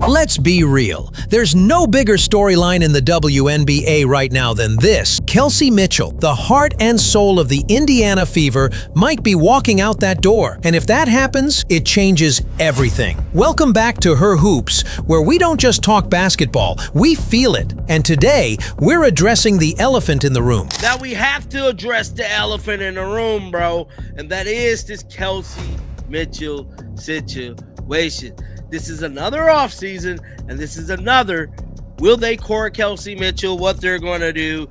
Let's be real. There's no bigger storyline in the WNBA right now than this. Kelsey Mitchell, the heart and soul of the Indiana Fever, might be walking out that door. And if that happens, it changes everything. Welcome back to Her Hoops, where we don't just talk basketball, we feel it. And today, we're addressing the elephant in the room. Now we have to address the elephant in the room, bro. And that is this Kelsey Mitchell situation. This is another offseason, and this is another, will they court Kelsey Mitchell, what they're going to do.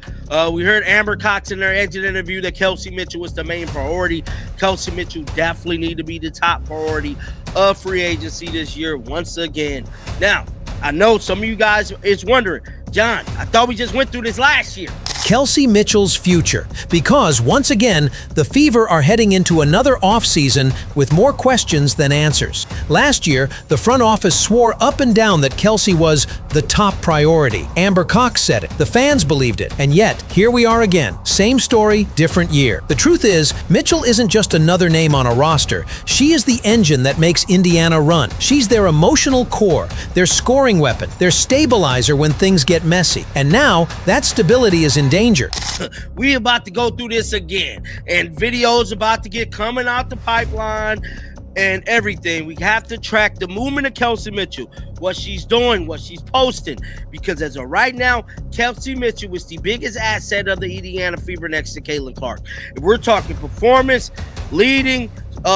We heard Amber Cox in their exit interview that Kelsey Mitchell was the main priority. Kelsey Mitchell definitely need to be the top priority of free agency this year once again. Now, I know some of you guys is wondering, John, I thought we just went through this last year. Kelsey Mitchell's future, because once again, the Fever are heading into another offseason with more questions than answers. Last year, the front office swore up and down that Kelsey was the top priority. Amber Cox said it. The fans believed it. And yet, here we are again. Same story, different year. The truth is, Mitchell isn't just another name on a roster. She is the engine that makes Indiana run. She's their emotional core, their scoring weapon, their stabilizer when things get messy. And now, that stability is in danger. We about to go through this again, and videos about to get coming out the pipeline and everything. We have to track the movement of Kelsey Mitchell, what she's doing, what she's posting, because as of right now, Kelsey Mitchell was the biggest asset of the Indiana Fever next to Caitlin Clark. If we're talking performance, leading,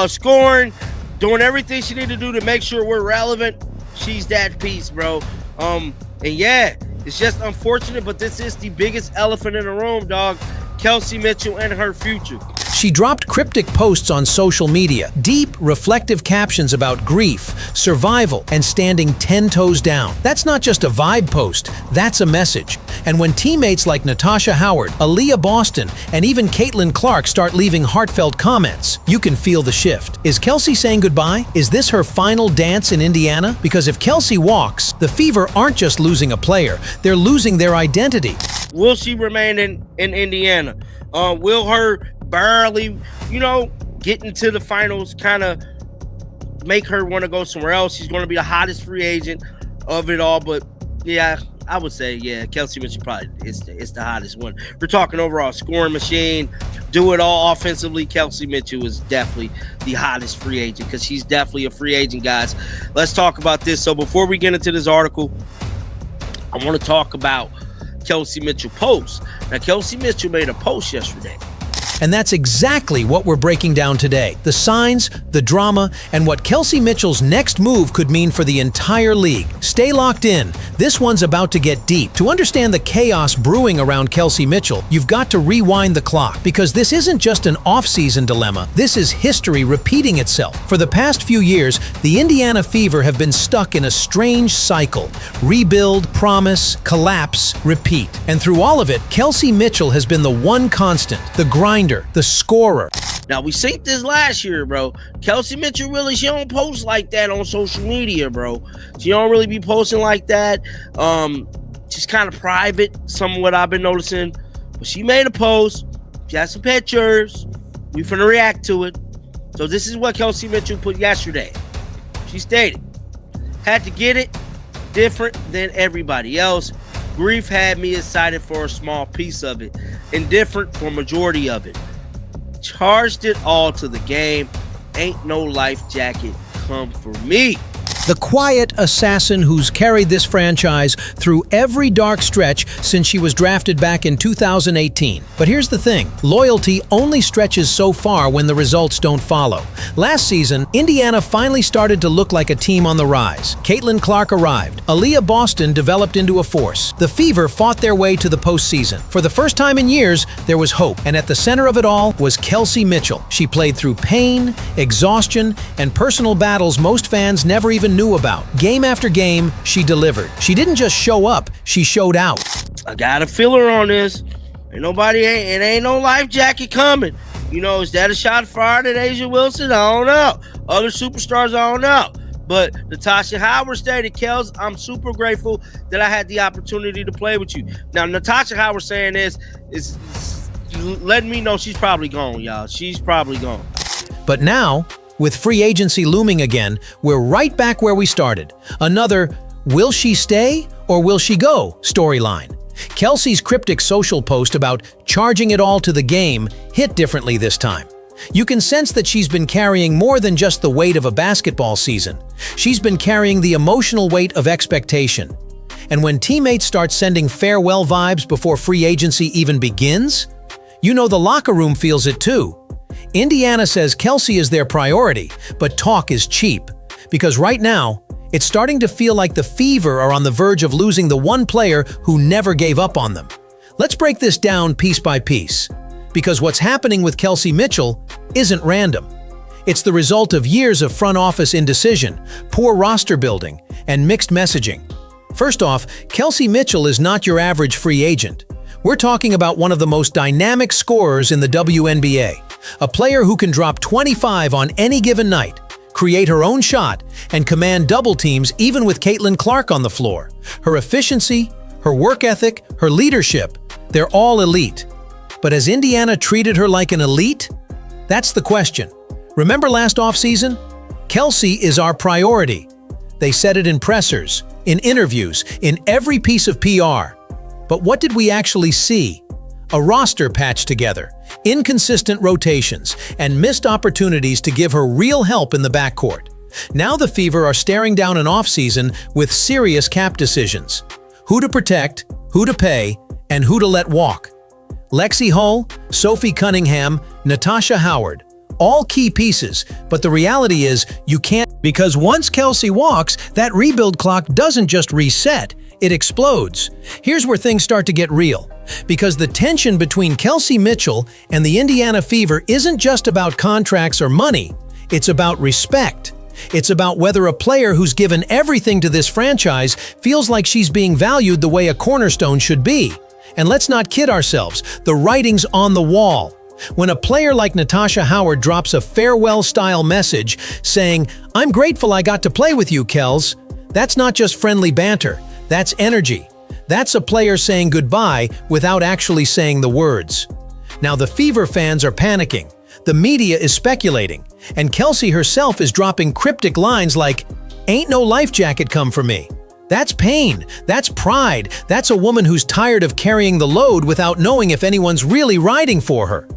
scoring, doing everything she need to do to make sure we're relevant, she's that piece, bro. And yeah, it's just unfortunate, but this is the biggest elephant in the room, dog. Kelsey Mitchell and her future. She dropped cryptic posts on social media, deep, reflective captions about grief, survival, and standing 10 toes down. That's not just a vibe post, that's a message. And when teammates like Natasha Howard, Aaliyah Boston, and even Caitlin Clark start leaving heartfelt comments, you can feel the shift. Is Kelsey saying goodbye? Is this her final dance in Indiana? Because if Kelsey walks, the Fever aren't just losing a player, they're losing their identity. Will she remain in Indiana? Will her barely, get into the finals kind of make her want to go somewhere else? She's going to be the hottest free agent of it all. But yeah, I would say, yeah, Kelsey Mitchell probably is the hottest one. We're talking overall scoring machine, do it all offensively. Kelsey Mitchell is definitely the hottest free agent because she's definitely a free agent, guys. Let's talk about this. So before we get into this article, I want to talk about Kelsey Mitchell post. Now, Kelsey Mitchell made a post yesterday. And that's exactly what we're breaking down today. The signs, the drama, and what Kelsey Mitchell's next move could mean for the entire league. Stay locked in. This one's about to get deep. To understand the chaos brewing around Kelsey Mitchell, you've got to rewind the clock, because this isn't just an off-season dilemma. This is history repeating itself. For the past few years, the Indiana Fever have been stuck in a strange cycle. Rebuild, promise, collapse, repeat. And through all of it, Kelsey Mitchell has been the one constant, the grinder, the scorer. Now, we seen this last year, bro. Kelsey Mitchell really, she don't post like that on social media, bro. She don't really be posting like that. She's kind of private, some of what I've been noticing. But she made a post. She has some pictures. We finna react to it. So this is what Kelsey Mitchell put yesterday. She stated, had to get it different than everybody else. Grief had me excited for a small piece of it, indifferent for majority of it. Charged it all to the game. Ain't no life jacket come for me. The quiet assassin who's carried this franchise through every dark stretch since she was drafted back in 2018. But here's the thing, loyalty only stretches so far when the results don't follow. Last season, Indiana finally started to look like a team on the rise. Caitlin Clark arrived. Aaliyah Boston developed into a force. The Fever fought their way to the postseason. For the first time in years, there was hope. And at the center of it all was Kelsey Mitchell. She played through pain, exhaustion, and personal battles most fans never even knew about. Game after game, she delivered. She didn't just show up, she showed out. I got a feeler on this. It ain't no life jacket coming. Is that a shot fired at Asia Wilson? I don't know. Other superstars, I don't know. But Natasha Howard stated, Kels, I'm super grateful that I had the opportunity to play with you. Now, Natasha Howard saying this is letting me know she's probably gone, y'all. She's probably gone. But now, with free agency looming again, we're right back where we started. Another Will she stay or will she go storyline. Kelsey's cryptic social post about charging it all to the game hit differently this time. You can sense that she's been carrying more than just the weight of a basketball season. She's been carrying the emotional weight of expectation. And when teammates start sending farewell vibes before free agency even begins, you know the locker room feels it too. Indiana says Kelsey is their priority, but talk is cheap. Because right now, it's starting to feel like the Fever are on the verge of losing the one player who never gave up on them. Let's break this down piece by piece. Because what's happening with Kelsey Mitchell isn't random. It's the result of years of front office indecision, poor roster building, and mixed messaging. First off, Kelsey Mitchell is not your average free agent. We're talking about one of the most dynamic scorers in the WNBA, a player who can drop 25 on any given night, create her own shot, and command double teams even with Caitlin Clark on the floor. Her efficiency, her work ethic, her leadership, they're all elite. But has Indiana treated her like an elite? That's the question. Remember last offseason? Kelsey is our priority. They said it in pressers, in interviews, in every piece of PR. But what did we actually see? A roster patched together, inconsistent rotations, and missed opportunities to give her real help in the backcourt. Now the Fever are staring down an offseason with serious cap decisions. Who to protect, who to pay, and who to let walk. Lexi Hull, Sophie Cunningham, Natasha Howard, all key pieces, but the reality is you can't, because once Kelsey walks, that rebuild clock doesn't just reset, it explodes. Here's where things start to get real. Because the tension between Kelsey Mitchell and the Indiana Fever isn't just about contracts or money, it's about respect. It's about whether a player who's given everything to this franchise feels like she's being valued the way a cornerstone should be. And let's not kid ourselves, the writing's on the wall. When a player like Natasha Howard drops a farewell-style message saying, "I'm grateful I got to play with you, Kels," that's not just friendly banter, that's energy. That's a player saying goodbye without actually saying the words. Now the Fever fans are panicking, the media is speculating, and Kelsey herself is dropping cryptic lines like, "Ain't no life jacket come for me." That's pain, that's pride, that's a woman who's tired of carrying the load without knowing if anyone's really riding for her.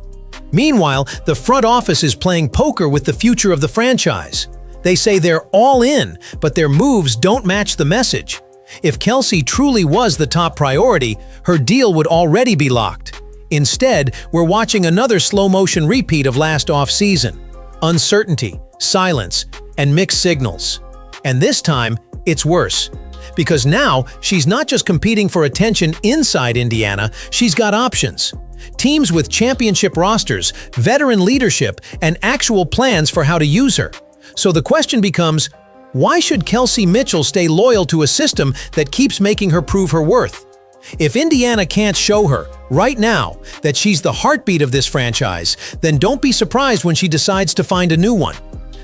Meanwhile, the front office is playing poker with the future of the franchise. They say they're all in, but their moves don't match the message. If Kelsey truly was the top priority, her deal would already be locked. Instead, we're watching another slow-motion repeat of last offseason. Uncertainty, silence, and mixed signals. And this time, it's worse. Because now, she's not just competing for attention inside Indiana, she's got options. Teams with championship rosters, veteran leadership, and actual plans for how to use her. So the question becomes, why should Kelsey Mitchell stay loyal to a system that keeps making her prove her worth? If Indiana can't show her, right now, that she's the heartbeat of this franchise, then don't be surprised when she decides to find a new one.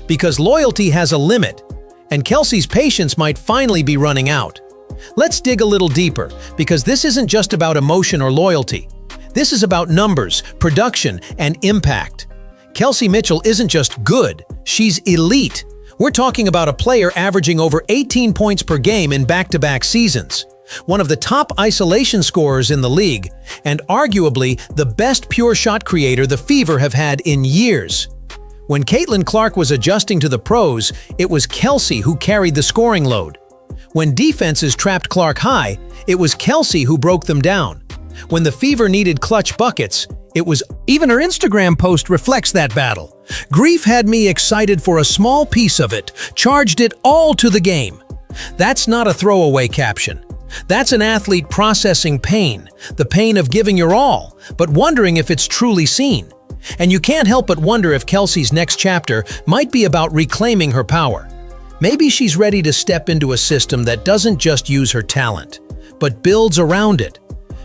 Because loyalty has a limit, and Kelsey's patience might finally be running out. Let's dig a little deeper, because this isn't just about emotion or loyalty. This is about numbers, production, and impact. Kelsey Mitchell isn't just good, she's elite. We're talking about a player averaging over 18 points per game in back-to-back seasons, one of the top isolation scorers in the league, and arguably the best pure shot creator the Fever have had in years. When Caitlin Clark was adjusting to the pros, it was Kelsey who carried the scoring load. When defenses trapped Clark high, it was Kelsey who broke them down. When the Fever needed clutch buckets, it was even her Instagram post reflects that battle. Grief had me excited for a small piece of it, charged it all to the game. That's not a throwaway caption. That's an athlete processing pain, the pain of giving your all, but wondering if it's truly seen. And you can't help but wonder if Kelsey's next chapter might be about reclaiming her power. Maybe she's ready to step into a system that doesn't just use her talent, but builds around it.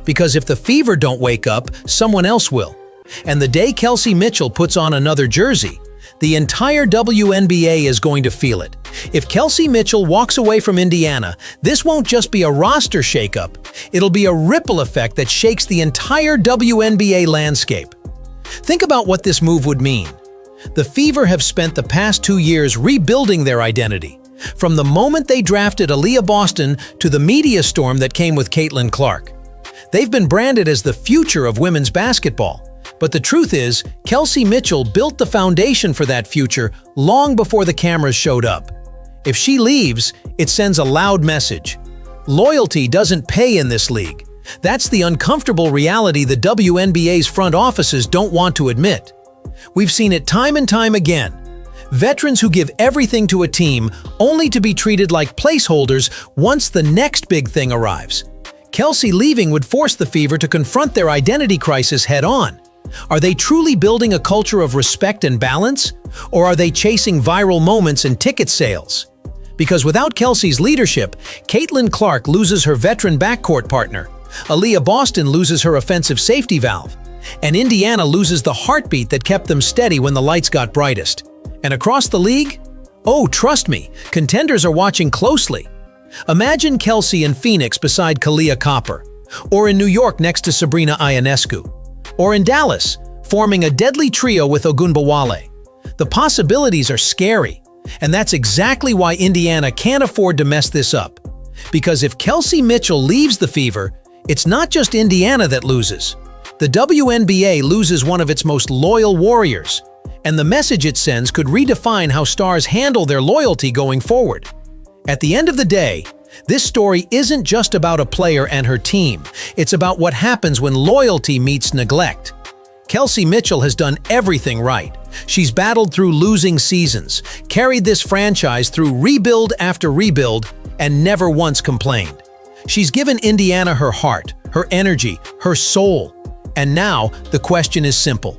Because if the Fever don't wake up, someone else will. And the day Kelsey Mitchell puts on another jersey, the entire WNBA is going to feel it. If Kelsey Mitchell walks away from Indiana, this won't just be a roster shakeup. It'll be a ripple effect that shakes the entire WNBA landscape. Think about what this move would mean. The Fever have spent the past 2 years rebuilding their identity, From the moment they drafted Aaliyah Boston to the media storm that came with Caitlin Clark. They've been branded as the future of women's basketball. But the truth is, Kelsey Mitchell built the foundation for that future long before the cameras showed up. If she leaves, it sends a loud message. Loyalty doesn't pay in this league. That's the uncomfortable reality the WNBA's front offices don't want to admit. We've seen it time and time again. Veterans who give everything to a team only to be treated like placeholders once the next big thing arrives. Kelsey leaving would force the Fever to confront their identity crisis head-on. Are they truly building a culture of respect and balance? Or are they chasing viral moments and ticket sales? Because without Kelsey's leadership, Caitlin Clark loses her veteran backcourt partner, Aaliyah Boston loses her offensive safety valve, and Indiana loses the heartbeat that kept them steady when the lights got brightest. And across the league? Oh, trust me, contenders are watching closely. Imagine Kelsey in Phoenix beside Kalia Copper, or in New York next to Sabrina Ionescu, or in Dallas, forming a deadly trio with Ogunbowale. The possibilities are scary, and that's exactly why Indiana can't afford to mess this up. Because if Kelsey Mitchell leaves the Fever, it's not just Indiana that loses. The WNBA loses one of its most loyal warriors, and the message it sends could redefine how stars handle their loyalty going forward. At the end of the day, this story isn't just about a player and her team. It's about what happens when loyalty meets neglect. Kelsey Mitchell has done everything right. She's battled through losing seasons, carried this franchise through rebuild after rebuild, and never once complained. She's given Indiana her heart, her energy, her soul. And now, the question is simple.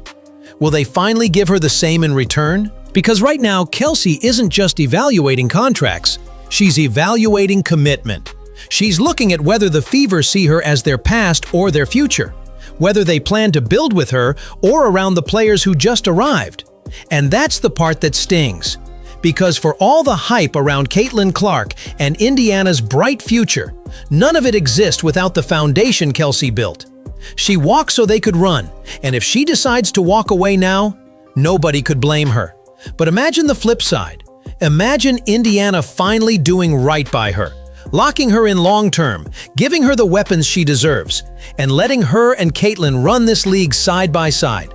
Will they finally give her the same in return? Because right now, Kelsey isn't just evaluating contracts. She's evaluating commitment. She's looking at whether the Fever see her as their past or their future, whether they plan to build with her or around the players who just arrived. And that's the part that stings. Because for all the hype around Caitlin Clark and Indiana's bright future, none of it exists without the foundation Kelsey built. She walked so they could run, and if she decides to walk away now, nobody could blame her. But imagine the flip side. Imagine Indiana finally doing right by her, locking her in long-term, giving her the weapons she deserves, and letting her and Caitlin run this league side by side.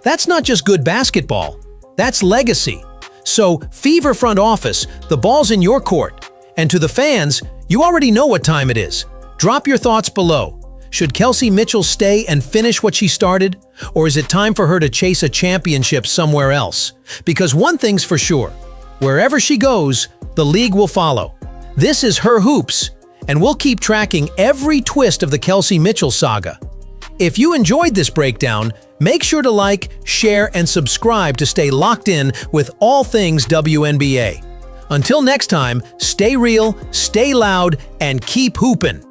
That's not just good basketball, that's legacy. So, Fever front office, the ball's in your court. And to the fans, you already know what time it is. Drop your thoughts below. Should Kelsey Mitchell stay and finish what she started? Or is it time for her to chase a championship somewhere else? Because one thing's for sure, wherever she goes, the league will follow. This is Her Hoops, and we'll keep tracking every twist of the Kelsey Mitchell saga. If you enjoyed this breakdown, make sure to like, share, and subscribe to stay locked in with all things WNBA. Until next time, stay real, stay loud, and keep hoopin'.